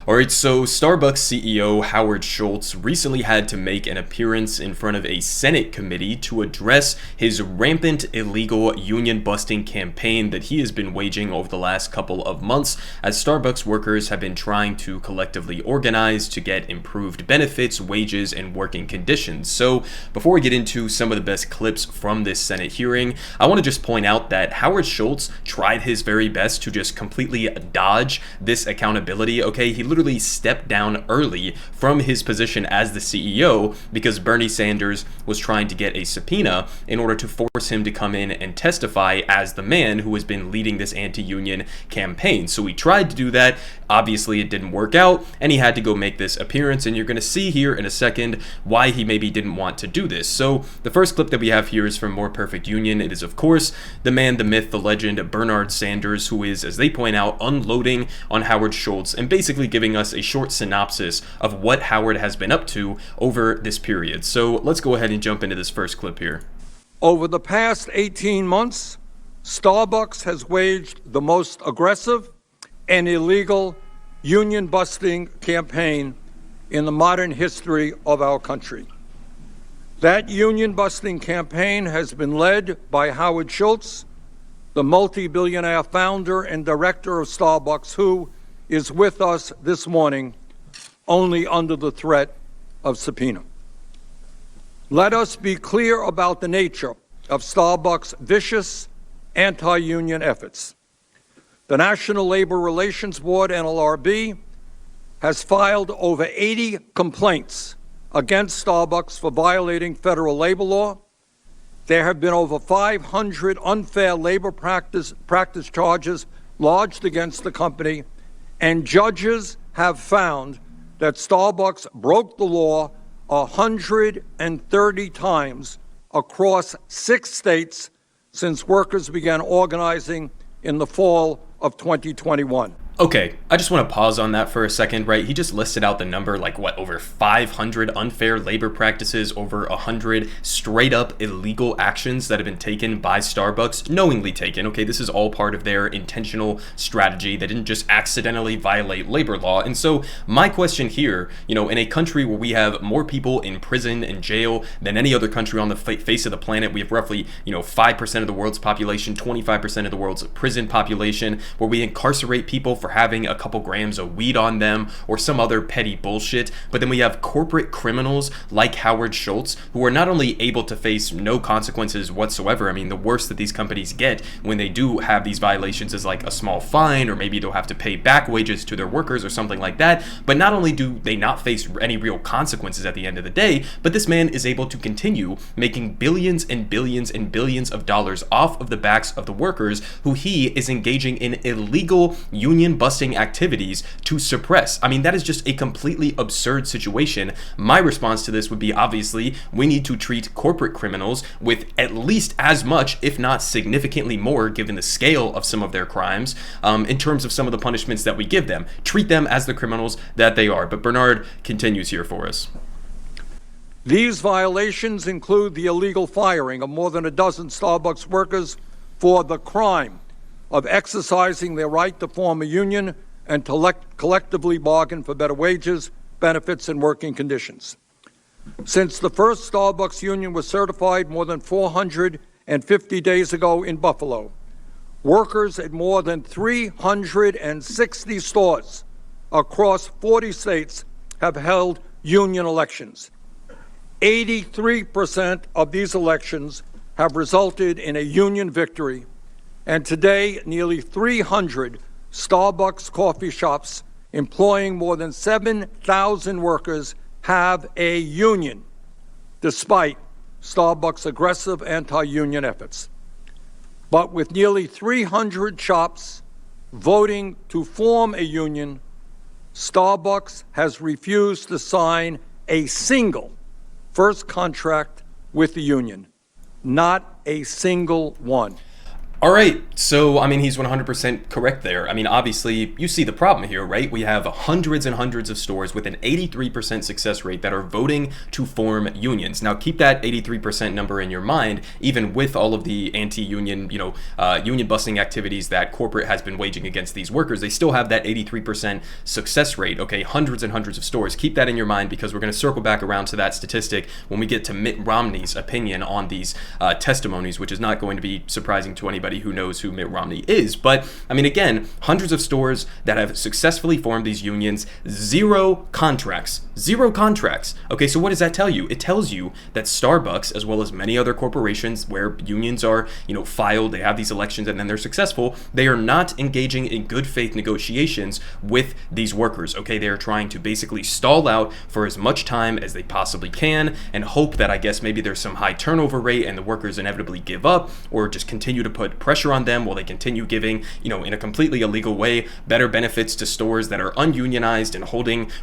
Alright, so Starbucks CEO Howard Schultz recently had to make an appearance in front of a Senate committee to address his rampant illegal union-busting campaign that he has been waging over the last couple of months, as Starbucks workers have been trying to collectively organize to get improved benefits, wages, and working conditions. So, before we get into some of the best clips from this Senate hearing, I want to just point out that Howard Schultz tried his very best to just completely dodge this accountability, okay? He literally stepped down early from his position as the CEO because Bernie Sanders was trying to get a subpoena in order to force him to come in and testify as the man who has been leading this anti-union campaign. So he tried to do that. Obviously, it didn't work out, and he had to go make this appearance, and you're going to see here in a second why he maybe didn't want to do this. So the first clip that we have here is from More Perfect Union. It is, of course, the man, the myth, the legend, Bernard Sanders, who is, as they point out, unloading on Howard Schultz and basically giving us a short synopsis of what Howard has been up to over this period. So let's go ahead and jump into this first clip here. Over the past 18 months, Starbucks has waged the most aggressive and illegal union-busting campaign in the modern history of our country. That union-busting campaign has been led by Howard Schultz, the multi-billionaire founder and director of Starbucks, who is with us this morning only under the threat of subpoena. Let us be clear about the nature of Starbucks' vicious anti-union efforts. The National Labor Relations Board, NLRB, has filed over 80 complaints against Starbucks for violating federal labor law. There have been over 500 unfair labor practice charges lodged against the company, and judges have found that Starbucks broke the law 130 times across 6 states since workers began organizing in the fall of 2021. Okay, I just want to pause on that for a second, right? He just listed out the number, like what, over 500 unfair labor practices, over 100 straight up illegal actions that have been taken by Starbucks, knowingly taken, okay? This is all part of their intentional strategy. They didn't just accidentally violate labor law. And so my question here, in a country where we have more people in prison and jail than any other country on the face of the planet, we have roughly, 5% of the world's population, 25% of the world's prison population, where we incarcerate people for having a couple grams of weed on them or some other petty bullshit. But then we have corporate criminals like Howard Schultz, who are not only able to face no consequences whatsoever. I mean, the worst that these companies get when they do have these violations is like a small fine, or maybe they'll have to pay back wages to their workers or something like that. But not only do they not face any real consequences at the end of the day, but this man is able to continue making billions and billions and billions of dollars off of the backs of the workers who he is engaging in illegal union busting activities to suppress. I mean, that is just a completely absurd situation. My response to this would be, obviously, we need to treat corporate criminals with at least as much, if not significantly more, given the scale of some of their crimes, in terms of some of the punishments that we give them. Treat them as the criminals that they are. But Bernard continues here for us. These violations include the illegal firing of more than a dozen Starbucks workers for the crime of exercising their right to form a union and to collectively bargain for better wages, benefits, and working conditions. Since the first Starbucks union was certified more than 450 days ago in Buffalo, workers at more than 360 stores across 40 states have held union elections. 83% of these elections have resulted in a union victory. And today, nearly 300 Starbucks coffee shops employing more than 7,000 workers have a union, despite Starbucks' aggressive anti-union efforts. But with nearly 300 shops voting to form a union, Starbucks has refused to sign a single first contract with the union, not a single one. All right, so I mean, he's 100% correct there. I mean, obviously, you see the problem here, right? We have hundreds and hundreds of stores with an 83% success rate that are voting to form unions. Now, keep that 83% number in your mind, even with all of the anti-union, union busting activities that corporate has been waging against these workers. They still have that 83% success rate, okay? Hundreds and hundreds of stores. Keep that in your mind because we're going to circle back around to that statistic when we get to Mitt Romney's opinion on these testimonies, which is not going to be surprising to anybody who knows who Mitt Romney is. But I mean, again, hundreds of stores that have successfully formed these unions, zero contracts. Okay, so what does that tell you? It tells you that Starbucks, as well as many other corporations where unions are, filed, they have these elections and then they're successful, they are not engaging in good faith negotiations with these workers. Okay, they are trying to basically stall out for as much time as they possibly can and hope that, I guess, maybe there's some high turnover rate and the workers inevitably give up or just continue to put pressure on them while they continue giving, in a completely illegal way, better benefits to stores that are ununionized and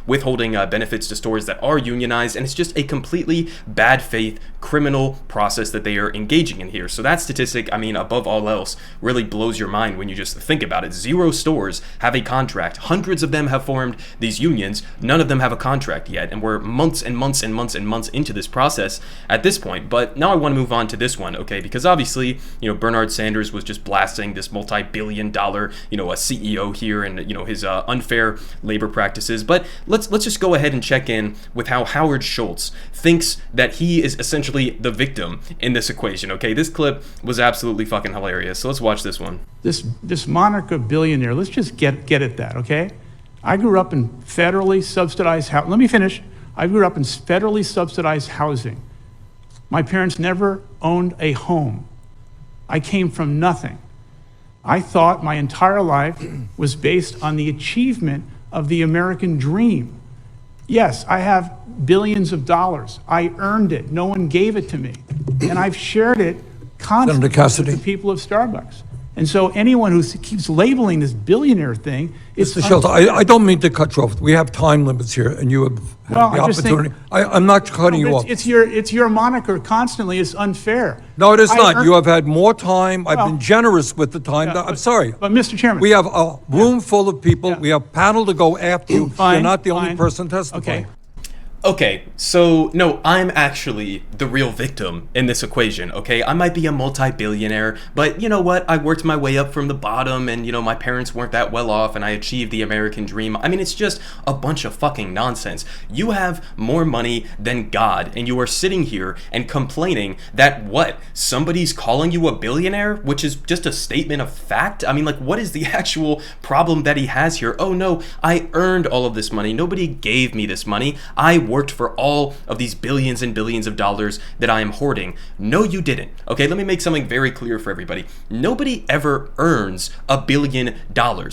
withholding benefits to stores that are unionized. And it's just a completely bad faith criminal process that they are engaging in here. So that statistic, I mean, above all else, really blows your mind when you just think about it. Zero stores have a contract. Hundreds of them have formed these unions. None of them have a contract yet. And we're months and months and months and months into this process at this point. But now I want to move on to this one, okay? Because obviously, Bernard Sanders was just blasting this multi-billion-dollar, a CEO here and, his unfair labor practices. But let's just go ahead and check in with how Howard Schultz thinks that he is essentially the victim in this equation, okay? This clip was absolutely fucking hilarious. So let's watch this one. This moniker billionaire, let's just get at that, okay? I grew up in federally subsidized housing. Let me finish. I grew up in federally subsidized housing. My parents never owned a home. I came from nothing. I thought my entire life was based on the achievement of the American dream. Yes, I have billions of dollars. I earned it. No one gave it to me. And I've shared it constantly with the people of Starbucks. And so anyone who keeps labeling this billionaire thing, it's Mr. Schultz, I don't mean to cut you off. We have time limits here, and you have the opportunity. I'm not cutting you off. It's your moniker constantly. It's unfair. No, it is not. You have had more time. I've been generous with the time. I'm sorry. But Mr. Chairman. We have a room full of people. We have panel to go after you. You're not the only person testifying. Okay. Okay, so no, I'm actually the real victim in this equation, okay? I might be a multi-billionaire, but you know what? I worked my way up from the bottom and, my parents weren't that well off and I achieved the American dream. I mean, it's just a bunch of fucking nonsense. You have more money than God and you are sitting here and complaining that what? Somebody's calling you a billionaire, which is just a statement of fact? I mean, like, what is the actual problem that he has here? Oh no, I earned all of this money. Nobody gave me this money. I worked for all of these billions and billions of dollars that I am hoarding. No, you didn't. Okay, let me make something very clear for everybody. Nobody ever earns $1 billion.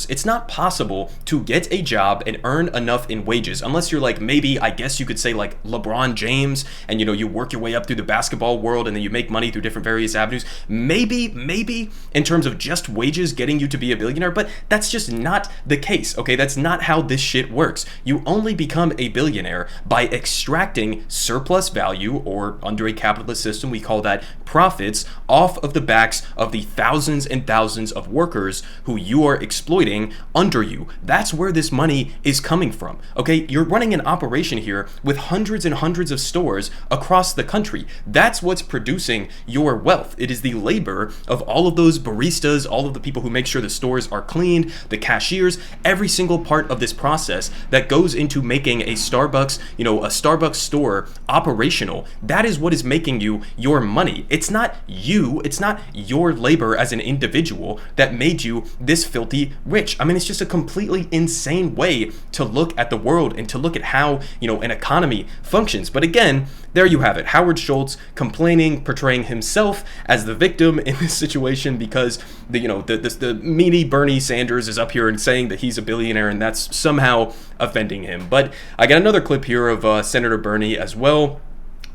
It's not possible to get a job and earn enough in wages unless you're like, maybe, I guess you could say like LeBron James and you work your way up through the basketball world and then you make money through different various avenues. Maybe in terms of just wages getting you to be a billionaire, but that's just not the case. Okay, that's not how this shit works. You only become a billionaire by extracting surplus value, or under a capitalist system we call that profits, off of the backs of the thousands and thousands of workers who you are exploiting under you. That's where this money is coming from. Okay, you're running an operation here with hundreds and hundreds of stores across the country. That's what's producing your wealth. It is the labor of all of those baristas, all of the people who make sure the stores are cleaned, the cashiers, every single part of this process that goes into making a Starbucks, a Starbucks store operational. That is what is making you your money. It's not you, it's not your labor as an individual that made you this filthy rich. I mean, it's just a completely insane way to look at the world and to look at how, an economy functions. But again, there you have it. Howard Schultz complaining, portraying himself as the victim in this situation because the meanie Bernie Sanders is up here and saying that he's a billionaire and that's somehow offending him. But I got another clip here of Senator Bernie as well.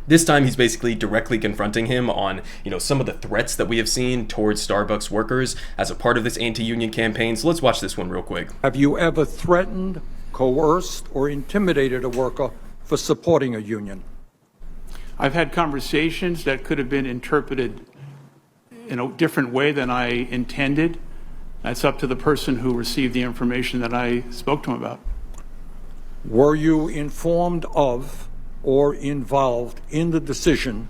This time he's basically directly confronting him on, some of the threats that we have seen towards Starbucks workers as a part of this anti-union campaign. So let's watch this one real quick. Have you ever threatened, coerced, or intimidated a worker for supporting a union? I've had conversations that could have been interpreted in a different way than I intended, that's up to the person who received the information that I spoke to him about. Were you informed of or involved in the decision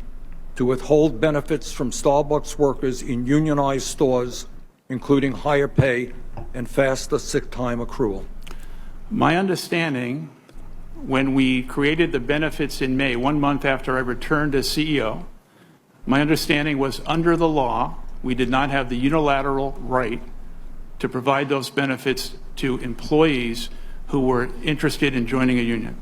to withhold benefits from Starbucks workers in unionized stores, including higher pay and faster sick time accrual? My understanding, when we created the benefits in May, 1 month after I returned as CEO, my understanding was under the law, we did not have the unilateral right to provide those benefits to employees who were interested in joining a union.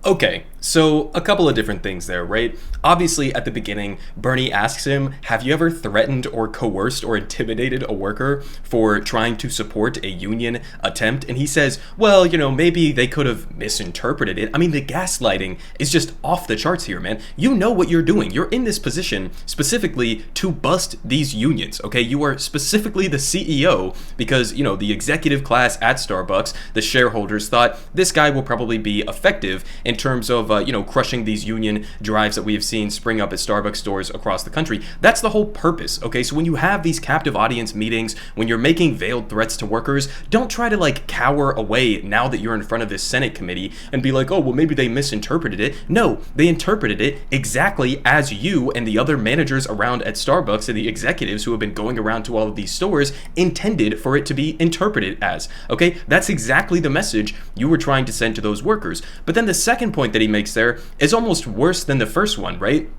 Okay, so a couple of different things there, right? Obviously, at the beginning, Bernie asks him, have you ever threatened or coerced or intimidated a worker for trying to support a union attempt? And he says, well, you know, maybe they could have misinterpreted it. I mean, the gaslighting is just off the charts here, man. You know what you're doing. You're in this position specifically to bust these unions, okay? You are specifically the CEO because, you know, the executive class at Starbucks, the shareholders thought this guy will probably be effective in terms of, you know, crushing these union drives that we have seen spring up at Starbucks stores across the country. That's the whole purpose, okay? So when you have these captive audience meetings, when you're making veiled threats to workers, don't try to like cower away now that you're in front of this Senate committee and be like, oh, well, maybe they misinterpreted it. No, they interpreted it exactly as you and the other managers around at Starbucks and the executives who have been going around to all of these stores intended for it to be interpreted as, okay? That's exactly the message you were trying to send to those workers. But then the second point that he makes there is almost worse than the first one, right?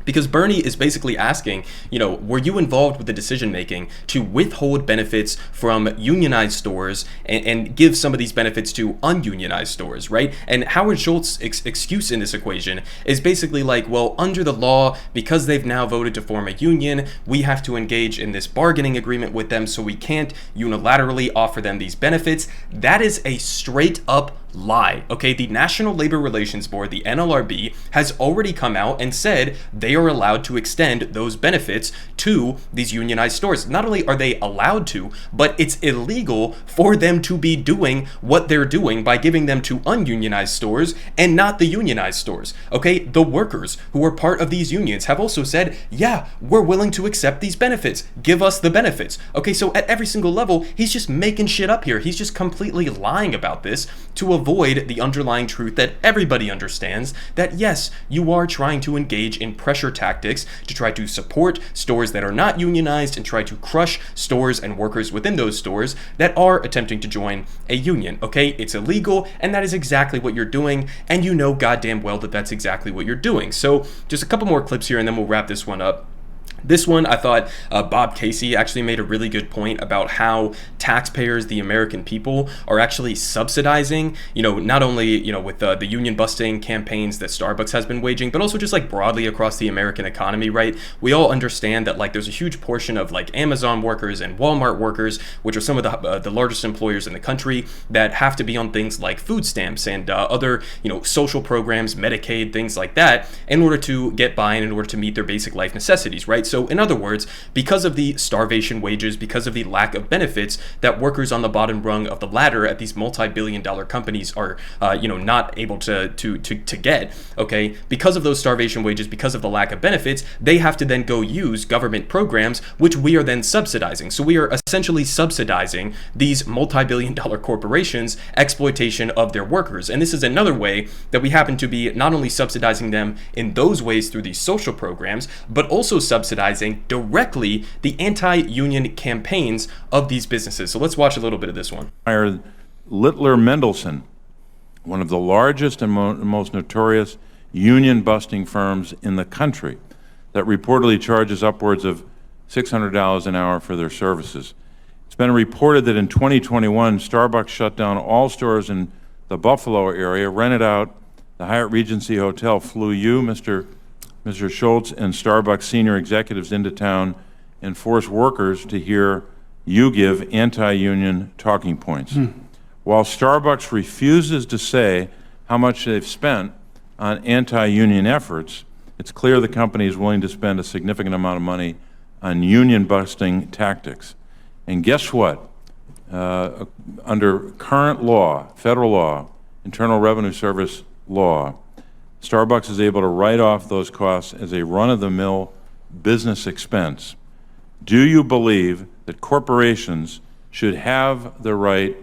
Because Bernie is basically asking, you know, were you involved with the decision making to withhold benefits from unionized stores and give some of these benefits to ununionized stores, right? And Howard Schultz's excuse in this equation is basically like, well, under the law, because they've now voted to form a union, we have to engage in this bargaining agreement with them, so we can't unilaterally offer them these benefits. That is a straight up lie, okay? The National Labor Relations Board, the NLRB, has already come out and said they are allowed to extend those benefits to these unionized stores. Not only are they allowed to, but it's illegal for them to be doing what they're doing by giving them to ununionized stores and not the unionized stores, okay? The workers who are part of these unions have also said, yeah, we're willing to accept these benefits. Give us the benefits. Okay, so at every single level, he's just making shit up here. He's just completely lying about this to avoid the underlying truth that everybody understands, that yes, you are trying to engage in pressure tactics to try to support stores that are not unionized and try to crush stores and workers within those stores that are attempting to join a union, okay? It's illegal, and that is exactly what you're doing, and you know goddamn well that that's exactly what you're doing. So just a couple more clips here and then we'll wrap this one up. This one, I thought Bob Casey actually made a really good point about how taxpayers, the American people, are actually subsidizing, you know, not only, you know, with the union busting campaigns that Starbucks has been waging, but also just like broadly across the American economy, right? We all understand that like there's a huge portion of like Amazon workers and Walmart workers, which are some of the largest employers in the country, that have to be on things like food stamps and other, you know, social programs, Medicaid, things like that, in order to get by and in order to meet their basic life necessities, right? So in other words, because of the starvation wages, because of the lack of benefits that workers on the bottom rung of the ladder at these multi-billion-dollar companies are, you know, not able to get, okay, because of those starvation wages, because of the lack of benefits, they have to then go use government programs, which we are then subsidizing. So we are essentially subsidizing these multi-billion-dollar corporations' exploitation of their workers. And this is another way that we happen to be not only subsidizing them in those ways through these social programs, but also subsidizing directly the anti-union campaigns of these businesses. So let's watch a little bit of this one. Littler Mendelsohn, one of the largest and most notorious union-busting firms in the country, that reportedly charges upwards of $600 an hour for their services. It's been reported that in 2021, Starbucks shut down all stores in the Buffalo area, rented out the Hyatt Regency Hotel, flew you, Mr. Schultz, and Starbucks senior executives into town and forced workers to hear you give anti-union talking points. While Starbucks refuses to say how much they've spent on anti-union efforts, it's clear the company is willing to spend a significant amount of money on union-busting tactics. And guess what? Under current law, federal law, Internal Revenue Service law, Starbucks is able to write off those costs as a run-of-the-mill business expense. Do you believe that corporations should have the right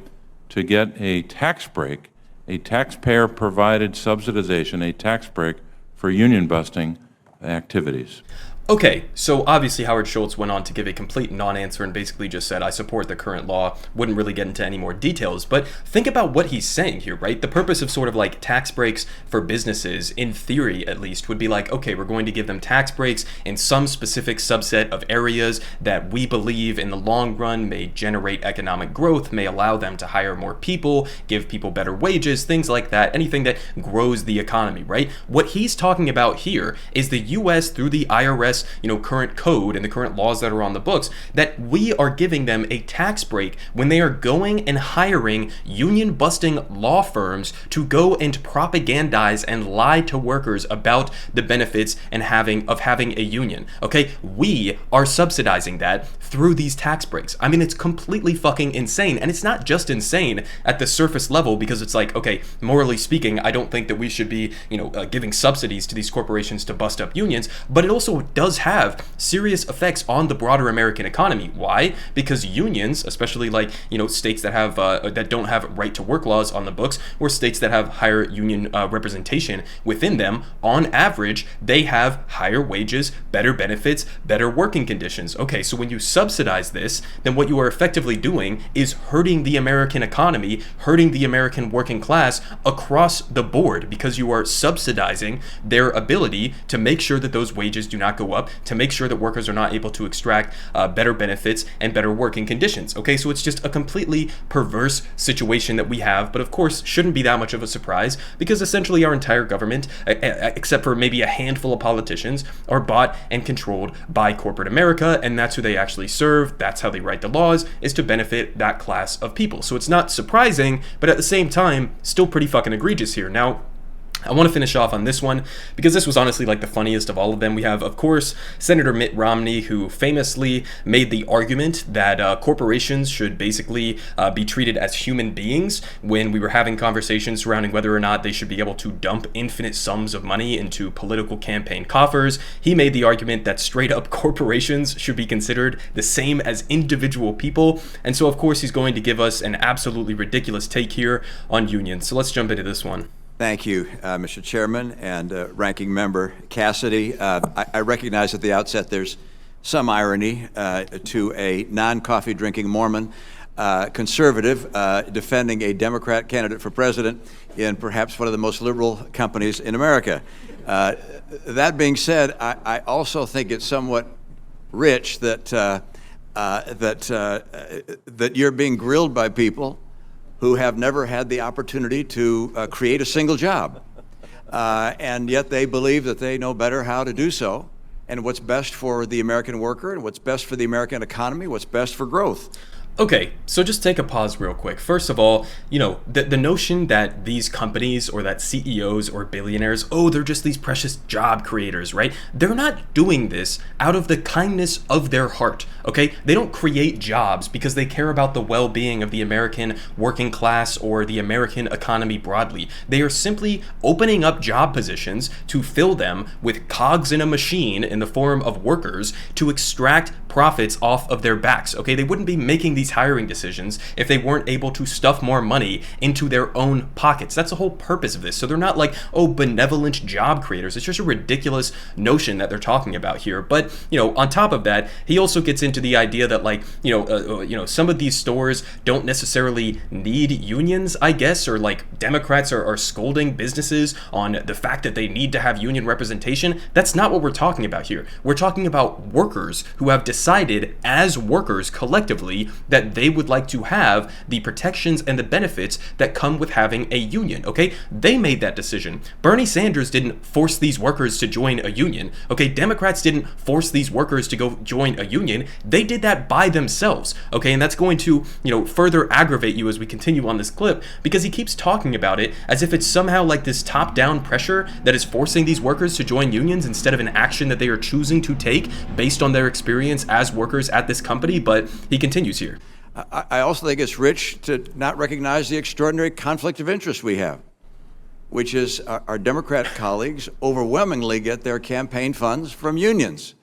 to get a tax break, a taxpayer-provided subsidization, a tax break for union-busting activities? Okay, so obviously Howard Schultz went on to give a complete non-answer and basically just said, I support the current law, wouldn't really get into any more details, but think about what he's saying here, right? The purpose of sort of like tax breaks for businesses, in theory at least, would be like, okay, we're going to give them tax breaks in some specific subset of areas that we believe in the long run may generate economic growth, may allow them to hire more people, give people better wages, things like that, anything that grows the economy, right? What he's talking about here is the US through the IRS current code and the current laws that are on the books, that we are giving them a tax break when they are going and hiring union busting law firms to go and propagandize and lie to workers about the benefits and having a union. Okay, we are subsidizing that through these tax breaks. I mean, it's completely fucking insane, and it's not just insane at the surface level because it's like, okay, morally speaking, I don't think that we should be giving subsidies to these corporations to bust up unions, but it also does have serious effects on the broader American economy. Why? Because unions, especially like states that have that don't have right to work laws on the books, or states that have higher union representation within them, on average they have higher wages, better benefits, better working conditions. Okay, so when you subsidize this, then what you are effectively doing is hurting the American economy, hurting the American working class across the board, because you are subsidizing their ability to make sure that those wages do not go up, to make sure that workers are not able to extract better benefits and better working conditions. Okay, so it's just a completely perverse situation that we have, but of course shouldn't be that much of a surprise, because essentially our entire government, except for maybe a handful of politicians, are bought and controlled by corporate America, and that's who they actually serve. That's how they write the laws, is to benefit that class of people. So it's not surprising, but at the same time, still pretty fucking egregious here. Now, I want to finish off on this one because this was honestly like the funniest of all of them. We have, of course, Senator Mitt Romney, who famously made the argument that corporations should basically be treated as human beings when we were having conversations surrounding whether or not they should be able to dump infinite sums of money into political campaign coffers. He made the argument that straight up corporations should be considered the same as individual people. And so, of course, he's going to give us an absolutely ridiculous take here on unions. So let's jump into this one. Thank you, Mr. Chairman and Ranking Member Cassidy. I recognize at the outset there's some irony to a non-coffee drinking Mormon conservative defending a Democrat candidate for president in perhaps one of the most liberal companies in America. That being said, I also think it's somewhat rich that you're being grilled by people who have never had the opportunity to create a single job. And yet they believe that they know better how to do so, and what's best for the American worker, and what's best for the American economy, what's best for growth. Okay, so just take a pause real quick. First of all, the notion that these companies or that CEOs or billionaires, they're just these precious job creators, right? They're not doing this out of the kindness of their heart, okay? They don't create jobs because they care about the well-being of the American working class or the American economy broadly. They are simply opening up job positions to fill them with cogs in a machine in the form of workers to extract profits off of their backs, okay? They wouldn't be making these hiring decisions if they weren't able to stuff more money into their own pockets. That's the whole purpose of this. So they're not like, benevolent job creators. It's just a ridiculous notion that they're talking about here. But, on top of that, he also gets into the idea that some of these stores don't necessarily need unions, I guess, or like Democrats are scolding businesses on the fact that they need to have union representation. That's not what we're talking about here. We're talking about workers who have decided as workers collectively that they would like to have the protections and the benefits that come with having a union, okay? They made that decision. Bernie Sanders didn't force these workers to join a union, okay? Democrats didn't force these workers to go join a union. They did that by themselves, okay? And that's going to, further aggravate you as we continue on this clip, because he keeps talking about it as if it's somehow like this top-down pressure that is forcing these workers to join unions instead of an action that they are choosing to take based on their experience as workers at this company. But he continues here. I also think it's rich to not recognize the extraordinary conflict of interest we have, which is our Democrat colleagues overwhelmingly get their campaign funds from unions.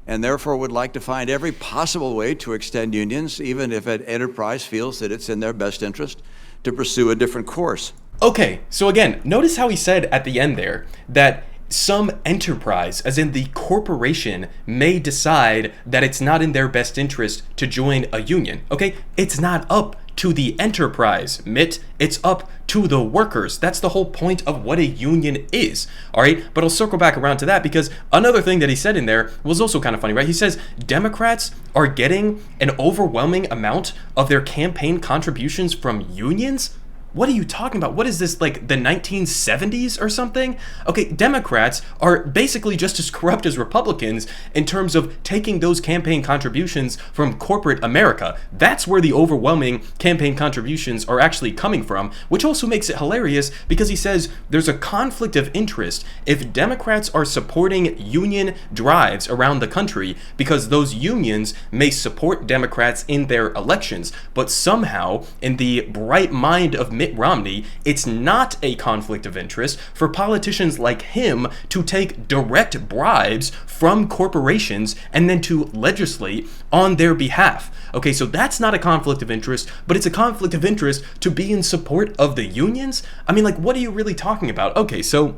and therefore would like to find every possible way to extend unions, even if an enterprise feels that it's in their best interest to pursue a different course. Okay, so again, notice how he said at the end there that some enterprise, as in the corporation, may decide that it's not in their best interest to join a union. Okay, it's not up to the enterprise, Mitt. It's up to the workers. That's the whole point of what a union is. All right, but I'll circle back around to that because another thing that he said in there was also kind of funny, right? He says Democrats are getting an overwhelming amount of their campaign contributions from unions. What are you talking about? What is this, like the 1970s or something? Okay, Democrats are basically just as corrupt as Republicans in terms of taking those campaign contributions from corporate America. That's where the overwhelming campaign contributions are actually coming from, which also makes it hilarious because he says there's a conflict of interest if Democrats are supporting union drives around the country because those unions may support Democrats in their elections, but somehow in the bright mind of Mitt Romney, it's not a conflict of interest for politicians like him to take direct bribes from corporations and then to legislate on their behalf. Okay, so that's not a conflict of interest, but it's a conflict of interest to be in support of the unions? I mean, like, what are you really talking about? Okay, so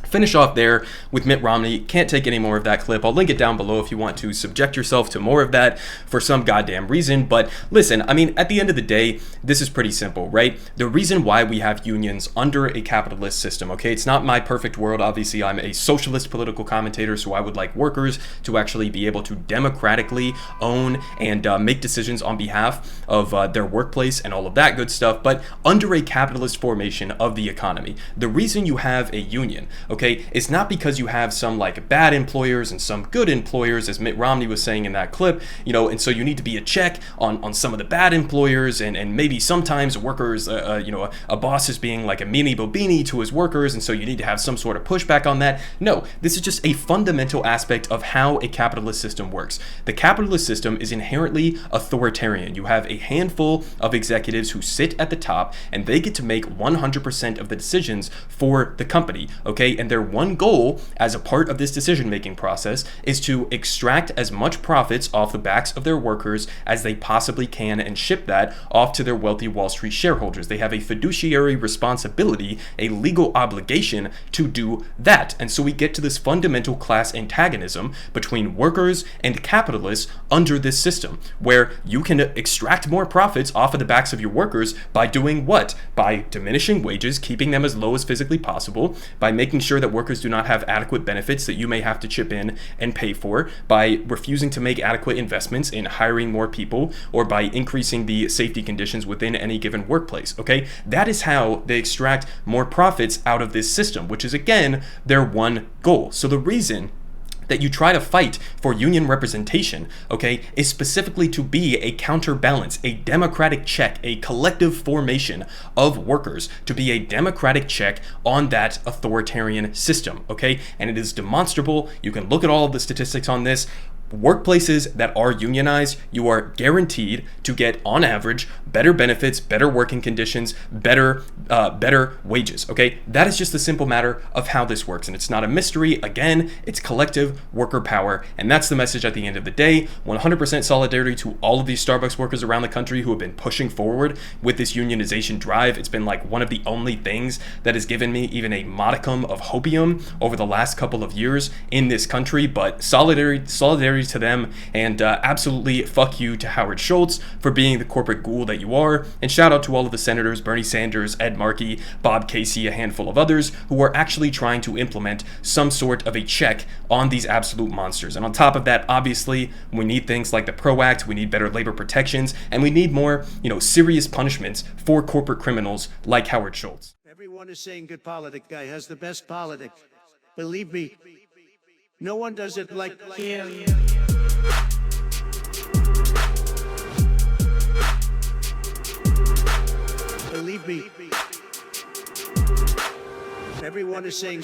finish off there with Mitt Romney. Can't take any more of that clip. I'll link it down below if you want to subject yourself to more of that for some goddamn reason. But listen, I mean, at the end of the day, this is pretty simple, right? The reason why we have unions under a capitalist system, okay? It's not my perfect world. Obviously, I'm a socialist political commentator, so I would like workers to actually be able to democratically own and make decisions on behalf of their workplace and all of that good stuff. But under a capitalist formation of the economy, the reason you have a union, okay, it's not because you have some like bad employers and some good employers, as Mitt Romney was saying in that clip, you know, and so you need to be a check on some of the bad employers and maybe sometimes workers, you know, a boss is being like a meanie bobini to his workers, and so you need to have some sort of pushback on that. No, this is just a fundamental aspect of how a capitalist system works. The capitalist system is inherently authoritarian. You have a handful of executives who sit at the top and they get to make 100% of the decisions for the company, okay? And their one goal as a part of this decision-making process is to extract as much profits off the backs of their workers as they possibly can and ship that off to their wealthy Wall Street shareholders. They have a fiduciary responsibility, a legal obligation to do that. And so we get to this fundamental class antagonism between workers and capitalists under this system, where you can extract more profits off of the backs of your workers by doing what? By diminishing wages, keeping them as low as physically possible, by making sure that workers do not have adequate benefits that you may have to chip in and pay for, by refusing to make adequate investments in hiring more people, or by increasing the safety conditions within any given workplace, okay? That is how they extract more profits out of this system, which is, again, their one goal. So the reason that you try to fight for union representation, okay, is specifically to be a counterbalance, a democratic check, a collective formation of workers to be a democratic check on that authoritarian system, okay? And it is demonstrable. You can look at all of the statistics on this. Workplaces that are unionized, you are guaranteed to get, on average, better benefits, better working conditions, better wages, okay? That is just the simple matter of how this works, and it's not a mystery. Again, it's collective worker power, and that's the message at the end of the day. 100% solidarity to all of these Starbucks workers around the country who have been pushing forward with this unionization drive. It's been like one of the only things that has given me even a modicum of hopium over the last couple of years in this country, but solidarity to them, and absolutely fuck you to Howard Schultz for being the corporate ghoul that you are, and shout out to all of the senators, Bernie Sanders, Ed Markey, Bob Casey, a handful of others who are actually trying to implement some sort of a check on these absolute monsters. And on top of that, obviously, we need things like the PRO Act, we need better labor protections, and we need more, you know, serious punishments for corporate criminals like Howard Schultz. Everyone is saying good politic guy has the best politics. Believe me, no one does it like him. Believe me, everyone is saying